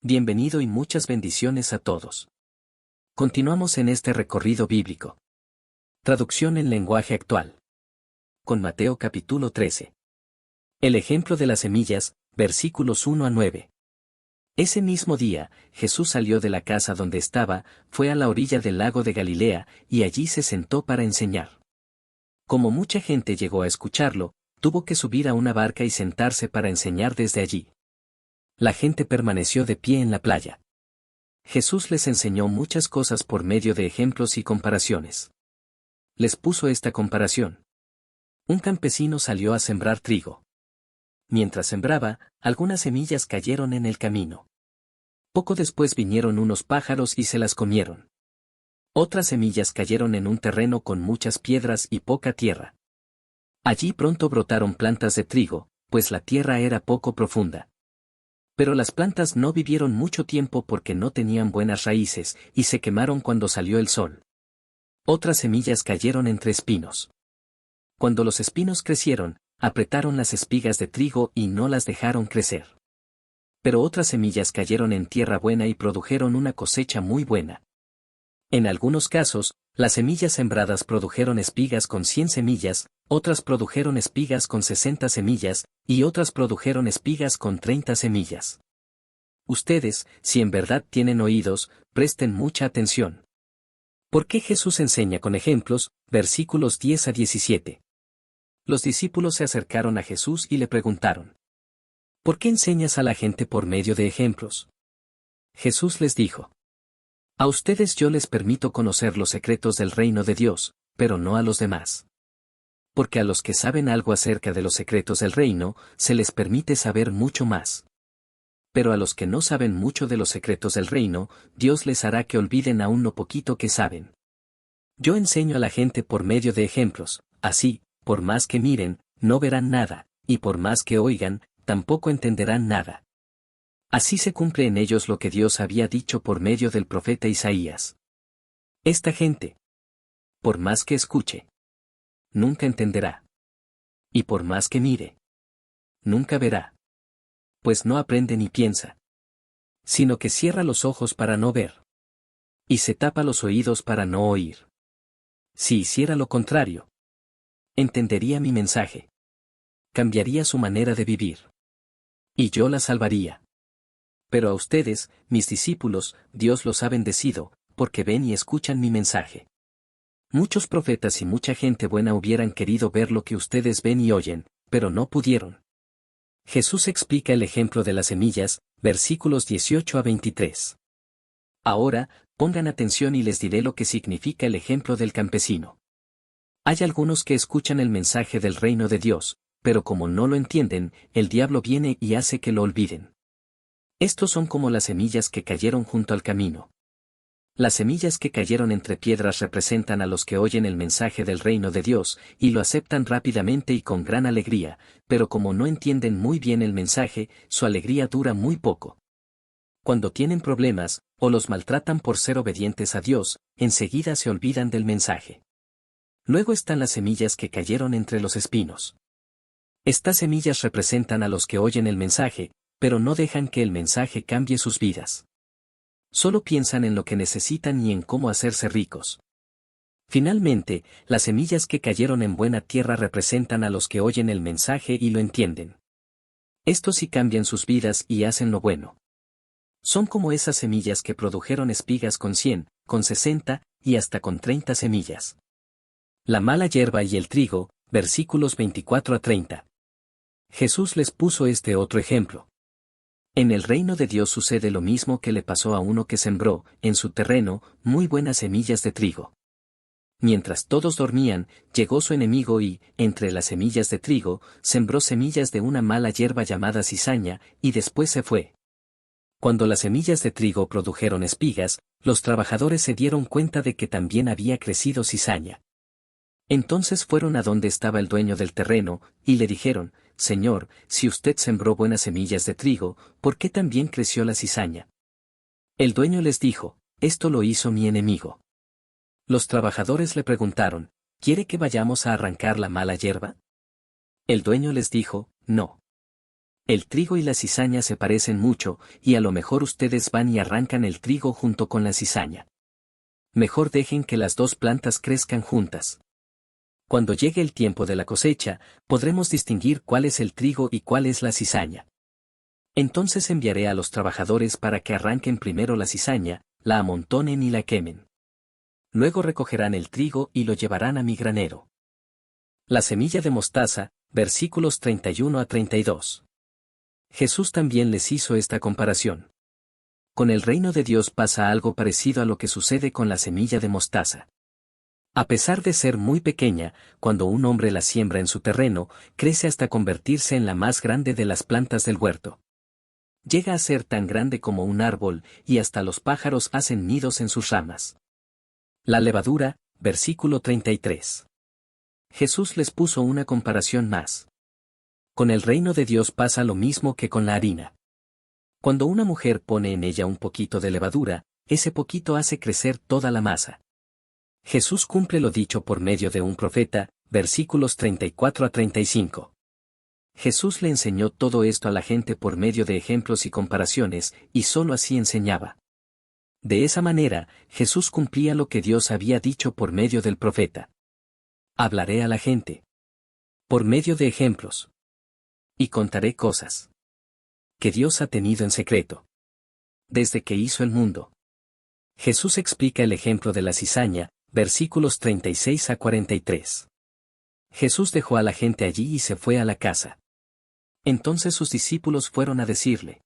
Bienvenido y muchas bendiciones a todos. Continuamos en este recorrido bíblico. Traducción en lenguaje actual. Con Mateo capítulo 13. El ejemplo de las semillas, versículos 1 a 9. Ese mismo día, Jesús salió de la casa donde estaba, fue a la orilla del lago de Galilea, y allí se sentó para enseñar. Como mucha gente llegó a escucharlo, tuvo que subir a una barca y sentarse para enseñar desde allí. La gente permaneció de pie en la playa. Jesús les enseñó muchas cosas por medio de ejemplos y comparaciones. Les puso esta comparación. Un campesino salió a sembrar trigo. Mientras sembraba, algunas semillas cayeron en el camino. Poco después vinieron unos pájaros y se las comieron. Otras semillas cayeron en un terreno con muchas piedras y poca tierra. Allí pronto brotaron plantas de trigo, pues la tierra era poco profunda. Pero las plantas no vivieron mucho tiempo porque no tenían buenas raíces, y se quemaron cuando salió el sol. Otras semillas cayeron entre espinos. Cuando los espinos crecieron, apretaron las espigas de trigo y no las dejaron crecer. Pero otras semillas cayeron en tierra buena y produjeron una cosecha muy buena. En algunos casos, las semillas sembradas produjeron espigas con 100 semillas, otras produjeron espigas con 60 semillas, y otras produjeron espigas con 30 semillas. Ustedes, si en verdad tienen oídos, presten mucha atención. ¿Por qué Jesús enseña con ejemplos? Versículos 10 a 17. Los discípulos se acercaron a Jesús y le preguntaron: ¿por qué enseñas a la gente por medio de ejemplos? Jesús les dijo: a ustedes yo les permito conocer los secretos del reino de Dios, pero no a los demás. Porque a los que saben algo acerca de los secretos del reino, se les permite saber mucho más. Pero a los que no saben mucho de los secretos del reino, Dios les hará que olviden aún lo poquito que saben. Yo enseño a la gente por medio de ejemplos, así, por más que miren, no verán nada, y por más que oigan, tampoco entenderán nada. Así se cumple en ellos lo que Dios había dicho por medio del profeta Isaías. Esta gente, por más que escuche, nunca entenderá. Y por más que mire, nunca verá. Pues no aprende ni piensa. Sino que cierra los ojos para no ver. Y se tapa los oídos para no oír. Si hiciera lo contrario, entendería mi mensaje. Cambiaría su manera de vivir. Y yo la salvaría. Pero a ustedes, mis discípulos, Dios los ha bendecido, porque ven y escuchan mi mensaje. Muchos profetas y mucha gente buena hubieran querido ver lo que ustedes ven y oyen, pero no pudieron. Jesús explica el ejemplo de las semillas, versículos 18 a 23. Ahora, pongan atención y les diré lo que significa el ejemplo del campesino. Hay algunos que escuchan el mensaje del reino de Dios, pero como no lo entienden, el diablo viene y hace que lo olviden. Estos son como las semillas que cayeron junto al camino. Las semillas que cayeron entre piedras representan a los que oyen el mensaje del reino de Dios, y lo aceptan rápidamente y con gran alegría, pero como no entienden muy bien el mensaje, su alegría dura muy poco. Cuando tienen problemas, o los maltratan por ser obedientes a Dios, enseguida se olvidan del mensaje. Luego están las semillas que cayeron entre los espinos. Estas semillas representan a los que oyen el mensaje, pero no dejan que el mensaje cambie sus vidas. Solo piensan en lo que necesitan y en cómo hacerse ricos. Finalmente, las semillas que cayeron en buena tierra representan a los que oyen el mensaje y lo entienden. Estos sí cambian sus vidas y hacen lo bueno. Son como esas semillas que produjeron espigas con 100, con 60, y hasta con 30 semillas. La mala hierba y el trigo, versículos 24 a 30. Jesús les puso este otro ejemplo. En el reino de Dios sucede lo mismo que le pasó a uno que sembró, en su terreno, muy buenas semillas de trigo. Mientras todos dormían, llegó su enemigo y, entre las semillas de trigo, sembró semillas de una mala hierba llamada cizaña, y después se fue. Cuando las semillas de trigo produjeron espigas, los trabajadores se dieron cuenta de que también había crecido cizaña. Entonces fueron a donde estaba el dueño del terreno, y le dijeron: Señor, si usted sembró buenas semillas de trigo, ¿por qué también creció la cizaña? El dueño les dijo: esto lo hizo mi enemigo. Los trabajadores le preguntaron: ¿quiere que vayamos a arrancar la mala hierba? El dueño les dijo: no. El trigo y la cizaña se parecen mucho, y a lo mejor ustedes van y arrancan el trigo junto con la cizaña. Mejor dejen que las dos plantas crezcan juntas. Cuando llegue el tiempo de la cosecha, podremos distinguir cuál es el trigo y cuál es la cizaña. Entonces enviaré a los trabajadores para que arranquen primero la cizaña, la amontonen y la quemen. Luego recogerán el trigo y lo llevarán a mi granero. La semilla de mostaza, versículos 31 a 32. Jesús también les hizo esta comparación. Con el reino de Dios pasa algo parecido a lo que sucede con la semilla de mostaza. A pesar de ser muy pequeña, cuando un hombre la siembra en su terreno, crece hasta convertirse en la más grande de las plantas del huerto. Llega a ser tan grande como un árbol, y hasta los pájaros hacen nidos en sus ramas. La levadura, versículo 33. Jesús les puso una comparación más. Con el reino de Dios pasa lo mismo que con la harina. Cuando una mujer pone en ella un poquito de levadura, ese poquito hace crecer toda la masa. Jesús cumple lo dicho por medio de un profeta, versículos 34 a 35. Jesús le enseñó todo esto a la gente por medio de ejemplos y comparaciones, y sólo así enseñaba. De esa manera, Jesús cumplía lo que Dios había dicho por medio del profeta. Hablaré a la gente por medio de ejemplos. Y contaré cosas que Dios ha tenido en secreto desde que hizo el mundo. Jesús explica el ejemplo de la cizaña, versículos 36 a 43. Jesús dejó a la gente allí y se fue a la casa. Entonces sus discípulos fueron a decirle: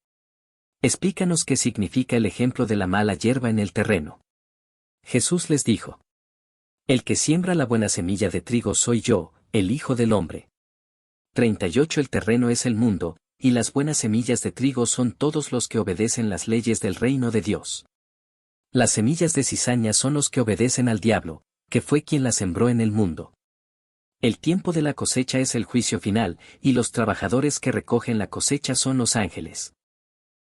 explícanos qué significa el ejemplo de la mala hierba en el terreno. Jesús les dijo: el que siembra la buena semilla de trigo soy yo, el Hijo del Hombre. 38 El terreno es el mundo, y las buenas semillas de trigo son todos los que obedecen las leyes del reino de Dios. Las semillas de cizaña son los que obedecen al diablo, que fue quien las sembró en el mundo. El tiempo de la cosecha es el juicio final, y los trabajadores que recogen la cosecha son los ángeles.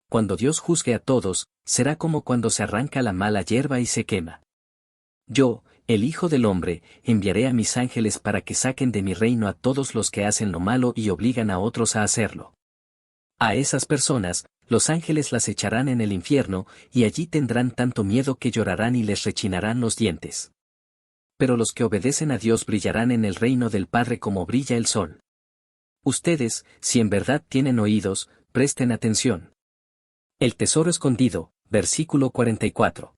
Cuando Dios juzgue a todos, será como cuando se arranca la mala hierba y se quema. Yo, el Hijo del Hombre, enviaré a mis ángeles para que saquen de mi reino a todos los que hacen lo malo y obligan a otros a hacerlo. A esas personas, los ángeles las echarán en el infierno, y allí tendrán tanto miedo que llorarán y les rechinarán los dientes. Pero los que obedecen a Dios brillarán en el reino del Padre como brilla el sol. Ustedes, si en verdad tienen oídos, presten atención. El tesoro escondido, versículo 44.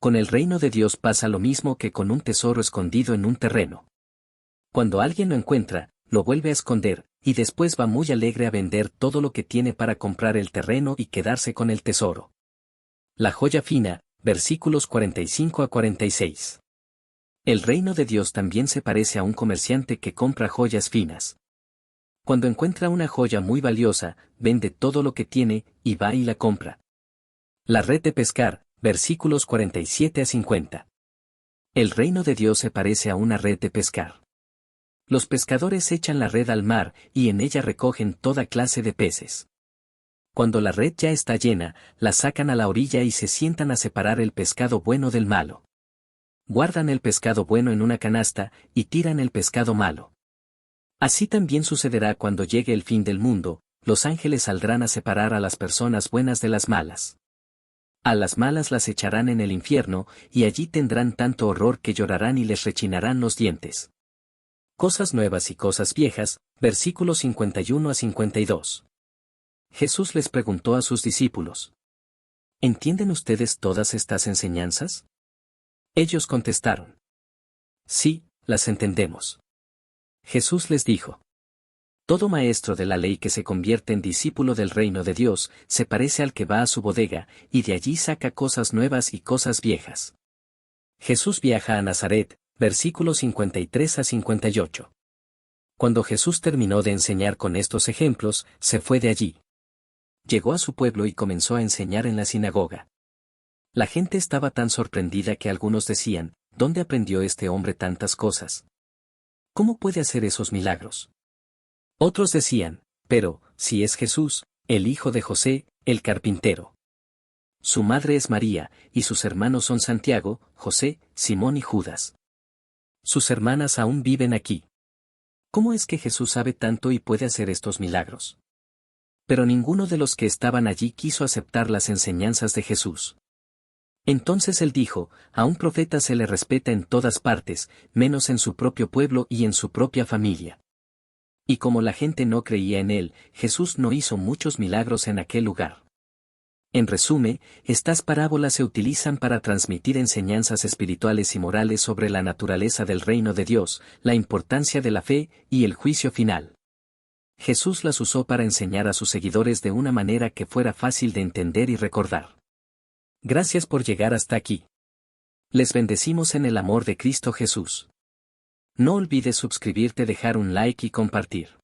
Con el reino de Dios pasa lo mismo que con un tesoro escondido en un terreno. Cuando alguien lo encuentra, lo vuelve a esconder, y después va muy alegre a vender todo lo que tiene para comprar el terreno y quedarse con el tesoro. La joya fina, versículos 45 a 46. El reino de Dios también se parece a un comerciante que compra joyas finas. Cuando encuentra una joya muy valiosa, vende todo lo que tiene, y va y la compra. La red de pescar, versículos 47 a 50. El reino de Dios se parece a una red de pescar. Los pescadores echan la red al mar, y en ella recogen toda clase de peces. Cuando la red ya está llena, la sacan a la orilla y se sientan a separar el pescado bueno del malo. Guardan el pescado bueno en una canasta, y tiran el pescado malo. Así también sucederá cuando llegue el fin del mundo, los ángeles saldrán a separar a las personas buenas de las malas. A las malas las echarán en el infierno, y allí tendrán tanto horror que llorarán y les rechinarán los dientes. Cosas nuevas y cosas viejas, versículos 51 a 52. Jesús les preguntó a sus discípulos: ¿entienden ustedes todas estas enseñanzas? Ellos contestaron: sí, las entendemos. Jesús les dijo: todo maestro de la ley que se convierte en discípulo del reino de Dios, se parece al que va a su bodega, y de allí saca cosas nuevas y cosas viejas. Jesús viaja a Nazaret, versículos 53 a 58. Cuando Jesús terminó de enseñar con estos ejemplos, se fue de allí. Llegó a su pueblo y comenzó a enseñar en la sinagoga. La gente estaba tan sorprendida que algunos decían: ¿dónde aprendió este hombre tantas cosas? ¿Cómo puede hacer esos milagros? Otros decían: pero, si es Jesús, el hijo de José, el carpintero. Su madre es María, y sus hermanos son Santiago, José, Simón y Judas. Sus hermanas aún viven aquí. ¿Cómo es que Jesús sabe tanto y puede hacer estos milagros? Pero ninguno de los que estaban allí quiso aceptar las enseñanzas de Jesús. Entonces él dijo, a un profeta se le respeta en todas partes, menos en su propio pueblo y en su propia familia. Y como la gente no creía en él, Jesús no hizo muchos milagros en aquel lugar. En resumen, estas parábolas se utilizan para transmitir enseñanzas espirituales y morales sobre la naturaleza del reino de Dios, la importancia de la fe y el juicio final. Jesús las usó para enseñar a sus seguidores de una manera que fuera fácil de entender y recordar. Gracias por llegar hasta aquí. Les bendecimos en el amor de Cristo Jesús. No olvides suscribirte, dejar un like y compartir.